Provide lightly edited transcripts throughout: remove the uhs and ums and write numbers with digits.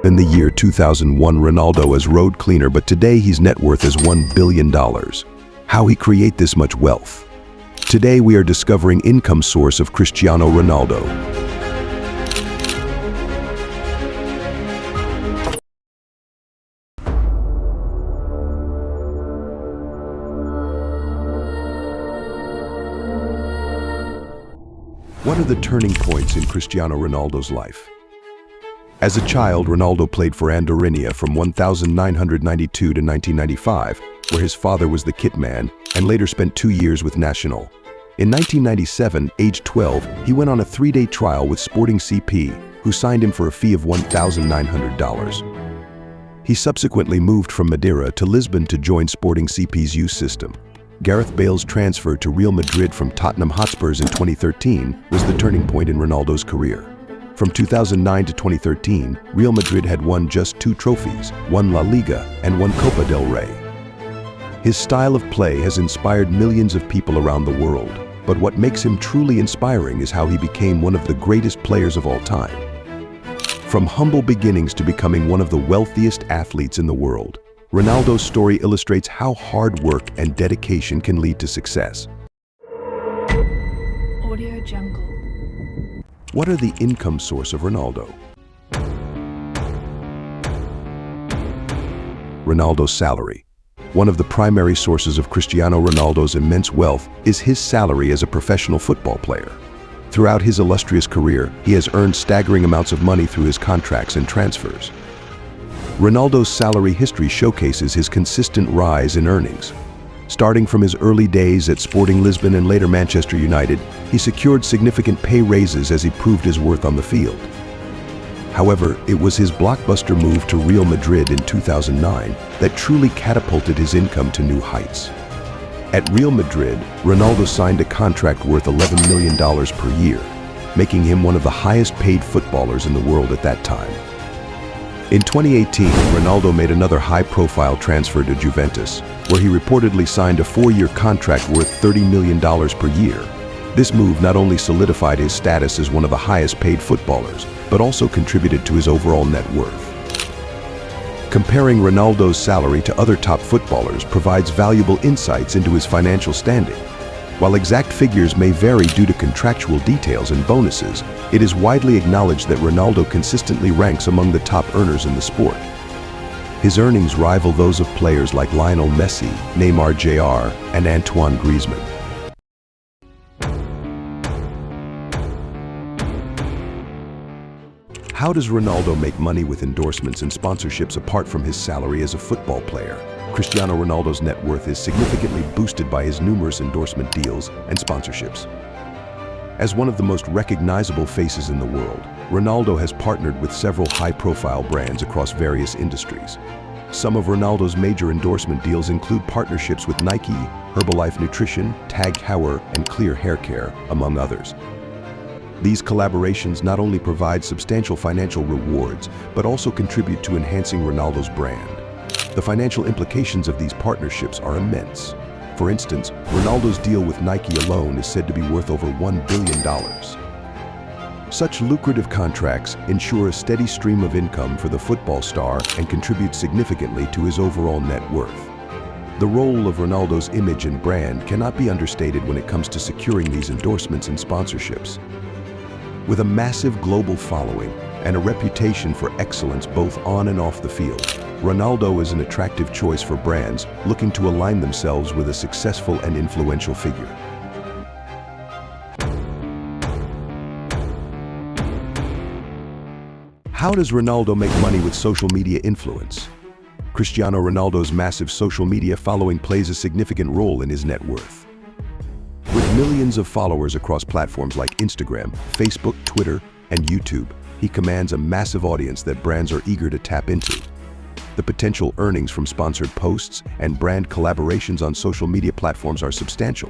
In the year 2001, Ronaldo was road cleaner, but today he's net worth is $1 billion. How he create this much wealth? Today we are discovering income source of Cristiano Ronaldo. What are the turning points in Cristiano Ronaldo's life? As a child, Ronaldo played for Andorinha from 1992 to 1995, where his father was the kit man, and later spent 2 years with Nacional. In 1997, age 12, he went on a 3-day trial with Sporting CP, who signed him for a fee of $1,900. He subsequently moved from Madeira to Lisbon to join Sporting CP's youth system. Gareth Bale's transfer to Real Madrid from Tottenham Hotspurs in 2013 was the turning point in Ronaldo's career. From 2009 to 2013, Real Madrid had won just 2 trophies, 1 La Liga and 1 Copa del Ray. His style of play has inspired millions of people around the world, but what makes him truly inspiring is how he became one of the greatest players of all time. From humble beginnings to becoming one of the wealthiest athletes in the world, Ronaldo's story illustrates how hard work and dedication can lead to success. Audio Jungle. What are the income source of Ronaldo? Ronaldo's salary. One of the primary sources of Cristiano Ronaldo's immense wealth is his salary as a professional football player. Throughout his illustrious career, he has earned staggering amounts of money through his contracts and transfers. Ronaldo's salary history showcases his consistent rise in earnings. Starting from his early days at Sporting Lisbon and later Manchester United, he secured significant pay raises as he proved his worth on the field. However, it was his blockbuster move to Real Madrid in 2009 that truly catapulted his income to new heights. At Real Madrid, Ronaldo signed a contract worth $11 million per year, making him one of the highest paid footballers in the world at that time. In 2018, Ronaldo made another high-profile transfer to Juventus, where he reportedly signed a 4-year contract worth $30 million per year. This move not only solidified his status as one of the highest-paid footballers, but also contributed to his overall net worth. Comparing Ronaldo's salary to other top footballers provides valuable insights into his financial standing. While exact figures may vary due to contractual details and bonuses, it is widely acknowledged that Ronaldo consistently ranks among the top earners in the sport. His earnings rival those of players like Lionel Messi, Neymar Jr., and Antoine Griezmann. How does Ronaldo make money with endorsements and sponsorships apart from his salary as a football player? Cristiano Ronaldo's net worth is significantly boosted by his numerous endorsement deals and sponsorships. As one of the most recognizable faces in the world, Ronaldo has partnered with several high-profile brands across various industries. Some of Ronaldo's major endorsement deals include partnerships with Nike, Herbalife Nutrition, Tag Heuer, and Clear Hair Care, among others. These collaborations not only provide substantial financial rewards, but also contribute to enhancing Ronaldo's brand. The financial implications of these partnerships are immense. For instance, Ronaldo's deal with Nike alone is said to be worth over $1 billion. Such lucrative contracts ensure a steady stream of income for the football star and contribute significantly to his overall net worth. The role of Ronaldo's image and brand cannot be understated when it comes to securing these endorsements and sponsorships. With a massive global following and a reputation for excellence both on and off the field, Ronaldo is an attractive choice for brands looking to align themselves with a successful and influential figure. How does Ronaldo make money with social media influence? Cristiano Ronaldo's massive social media following plays a significant role in his net worth. With millions of followers across platforms like Instagram, Facebook, Twitter, and YouTube, he commands a massive audience that brands are eager to tap into. The potential earnings from sponsored posts and brand collaborations on social media platforms are substantial.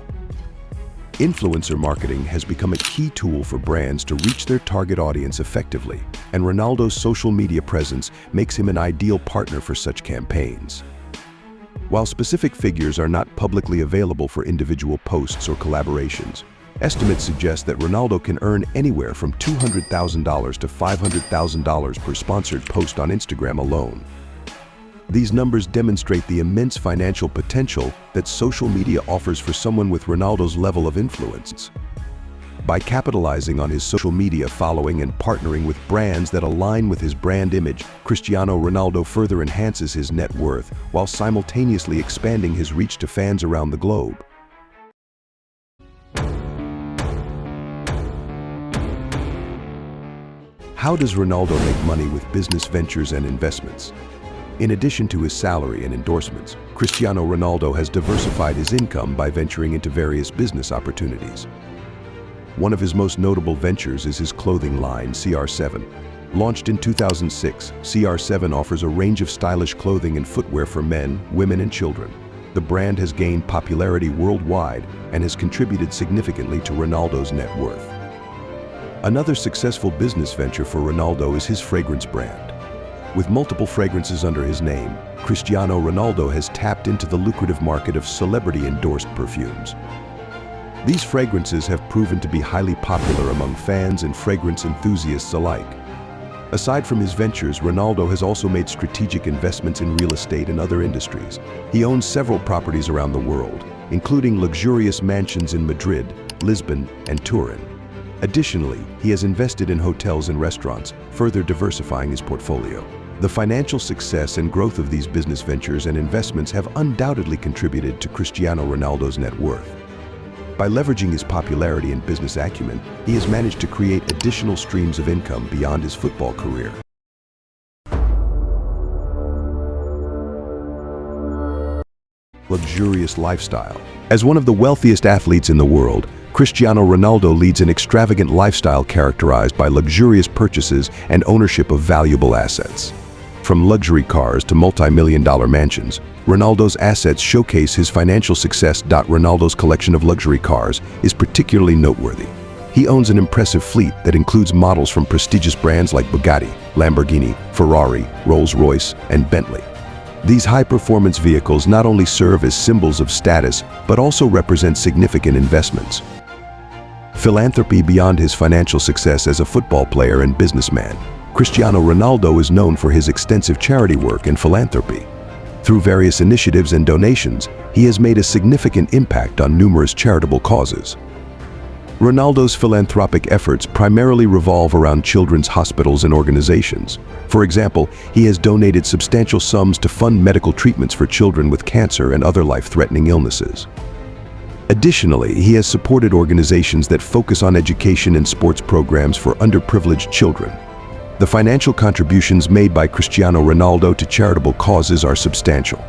Influencer marketing has become a key tool for brands to reach their target audience effectively, and Ronaldo's social media presence makes him an ideal partner for such campaigns. While specific figures are not publicly available for individual posts or collaborations, Estimates suggest that Ronaldo can earn anywhere from $200,000 to $500,000 per sponsored post on Instagram alone. These numbers demonstrate the immense financial potential that social media offers for someone with Ronaldo's level of influence. By capitalizing on his social media following and partnering with brands that align with his brand image, Cristiano Ronaldo further enhances his net worth while simultaneously expanding his reach to fans around the globe. How does Ronaldo make money with business ventures and investments? In addition to his salary and endorsements, Cristiano Ronaldo has diversified his income by venturing into various business opportunities. One of his most notable ventures is his clothing line, CR7. Launched in 2006, CR7 offers a range of stylish clothing and footwear for men, women, and children. The brand has gained popularity worldwide and has contributed significantly to Ronaldo's net worth. Another successful business venture for Ronaldo is his fragrance brand. With multiple fragrances under his name, Cristiano Ronaldo has tapped into the lucrative market of celebrity-endorsed perfumes. These fragrances have proven to be highly popular among fans and fragrance enthusiasts alike. Aside from his ventures, Ronaldo has also made strategic investments in real estate and other industries. He owns several properties around the world, including luxurious mansions in Madrid, Lisbon, and Turin. Additionally, he has invested in hotels and restaurants, further diversifying his portfolio. The financial success and growth of these business ventures and investments have undoubtedly contributed to Cristiano Ronaldo's net worth. By leveraging his popularity and business acumen, he has managed to create additional streams of income beyond his football career. Luxurious lifestyle. As one of the wealthiest athletes in the world, Cristiano Ronaldo leads an extravagant lifestyle characterized by luxurious purchases and ownership of valuable assets. From luxury cars to multi-million-dollar mansions, Ronaldo's assets showcase his financial success. Ronaldo's collection of luxury cars is particularly noteworthy. He owns an impressive fleet that includes models from prestigious brands like Bugatti, Lamborghini, Ferrari, Rolls-Royce, and Bentley. These high-performance vehicles not only serve as symbols of status, but also represent significant investments. Philanthropy. Beyond his financial success as a football player and businessman, Cristiano Ronaldo is known for his extensive charity work and philanthropy. Through various initiatives and donations, he has made a significant impact on numerous charitable causes. Ronaldo's philanthropic efforts primarily revolve around children's hospitals and organizations. For example, he has donated substantial sums to fund medical treatments for children with cancer and other life-threatening illnesses. Additionally, he has supported organizations that focus on education and sports programs for underprivileged children. The financial contributions made by Cristiano Ronaldo to charitable causes are substantial.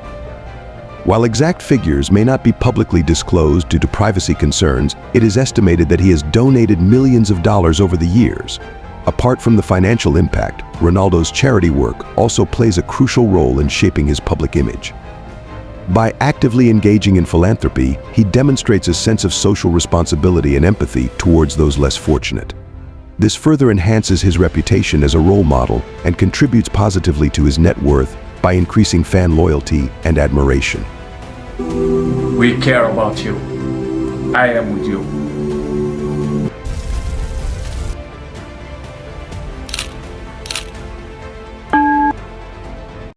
While exact figures may not be publicly disclosed due to privacy concerns, it is estimated that he has donated millions of dollars over the years. Apart from the financial impact, Ronaldo's charity work also plays a crucial role in shaping his public image. By actively engaging in philanthropy, he demonstrates a sense of social responsibility and empathy towards those less fortunate. This further enhances his reputation as a role model and contributes positively to his net worth by increasing fan loyalty and admiration. We care about you. I am with you.